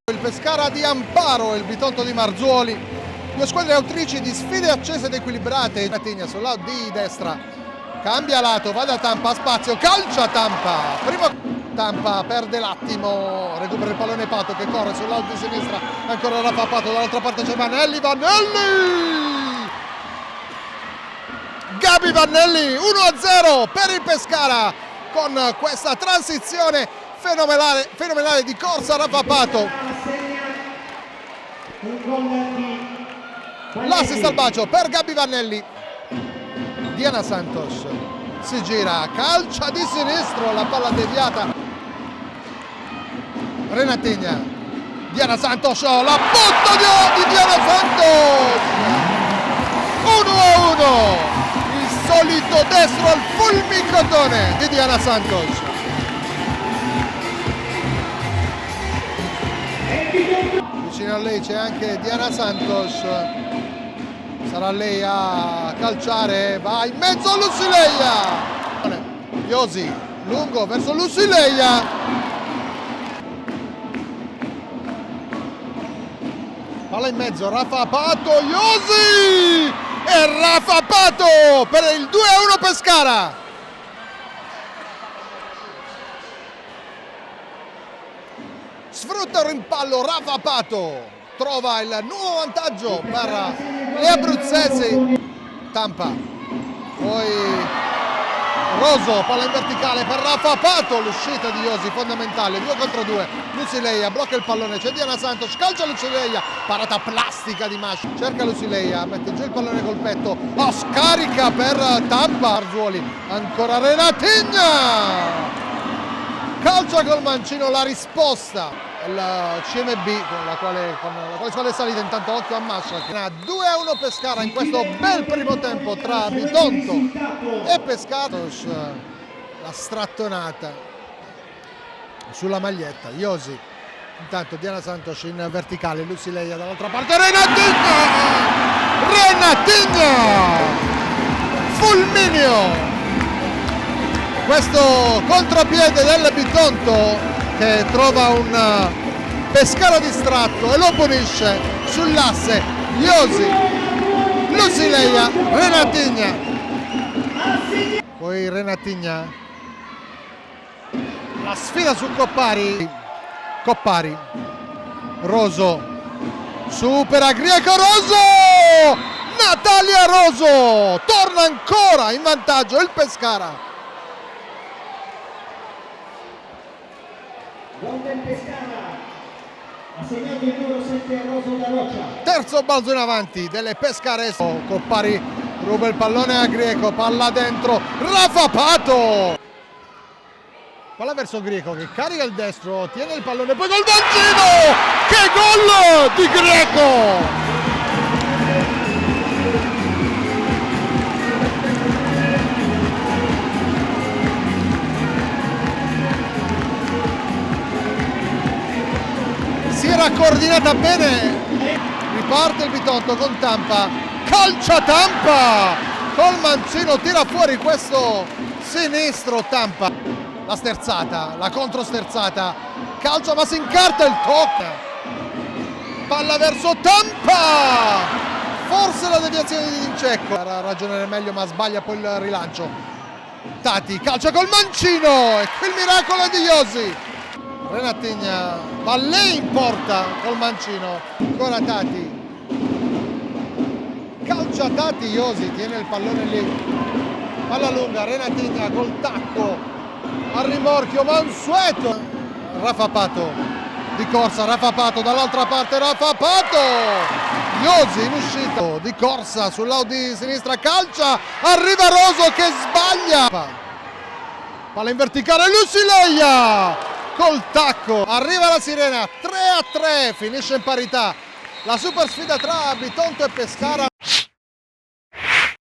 Il Pescara di Amparo e il Bitonto di Marzuoli, due squadre autrici di sfide accese ed equilibrate. Ratigna sul lato di destra, cambia lato, va da Tampa, spazio, calcia Tampa, primo Tampa, perde l'attimo, recupera il pallone Pato che corre sul lato di sinistra, ancora Rafa Pato, dall'altra parte c'è Vannelli, Gabi Vannelli, 1-0 per il Pescara con questa transizione fenomenale di corsa Rafa Pato. L'assist al bacio per Gabi Vannelli. Diana Santos si gira, calcia di sinistro, la palla deviata. Renatigna, Diana Santos, la botta di Diana Santos. 1-1, il solito destro al fulmicotone di Diana Santos. Vicino a lei c'è anche Diana Santos, sarà lei a calciare, va in mezzo a Lucileia, Iosi, lungo verso Lucileia, palla in mezzo, Rafa Pato, Iosi e Rafa Pato per il 2-1 Pescara. Sfrutta il rimpallo Rafa Pato, trova il nuovo vantaggio per le abruzzesi. Tampa, poi Roso, palla in verticale per Rafa Pato, l'uscita di Iosi fondamentale, 2 contro 2, Lucileia blocca il pallone, c'è Diana Santos, calcia Lucileia, parata plastica di Masci, cerca Lucileia, mette giù il pallone col petto, scarica per Tampa, Marzuoli, ancora Renatigna, calcia col mancino, la risposta il CMB con la quale è salita. Intanto occhio a Mascia, 2-1 Pescara in questo bel primo tempo tra Bitonto e Pescara. La strattonata sulla maglietta, Iosi, intanto Diana Santos in verticale, Lucileia dall'altra parte, Renatigna, fulmineo. Questo contropiede del Bitonto che trova un Pescara distratto e lo punisce sull'asse. Iosi, Lucileia, Renatigna, poi Renatigna, la sfida su Coppari, Roso, supera Grieco, Roso, Natalia Roso, torna ancora in vantaggio il Pescara. Ha segnato il numero 7 Roso da Roccia. Terzo balzo in avanti delle Pescaresi. Coppari ruba il pallone a Grieco, palla dentro, Rafa Pato, palla verso Grieco che carica il destro, tiene il pallone, poi col mancino, che gol di Grieco! Si era coordinata bene, riparte il Bitonto con Tampa, calcia Tampa, col mancino tira fuori questo sinistro Tampa, la sterzata, la controsterzata, calcia ma si incarta il tocco, palla verso Tampa, forse la deviazione di Dincecco, era a ragionare meglio ma sbaglia poi il rilancio, Tati calcia col mancino e qui il miracolo di Iosi. Renatigna va lei in porta col mancino, ancora Tati, calcia Tati, Iosi tiene il pallone lì, palla lunga, Renatigna col tacco, al rimorchio, Mansueto, Rafa Pato di corsa, Rafa Pato dall'altra parte, Rafa Pato, Iosi in uscita, di corsa sul lato di sinistra, calcia, arriva Roso che sbaglia, palla in verticale, Lucileia col tacco, arriva la sirena, 3-3, finisce in parità la super sfida tra Bitonto e Pescara.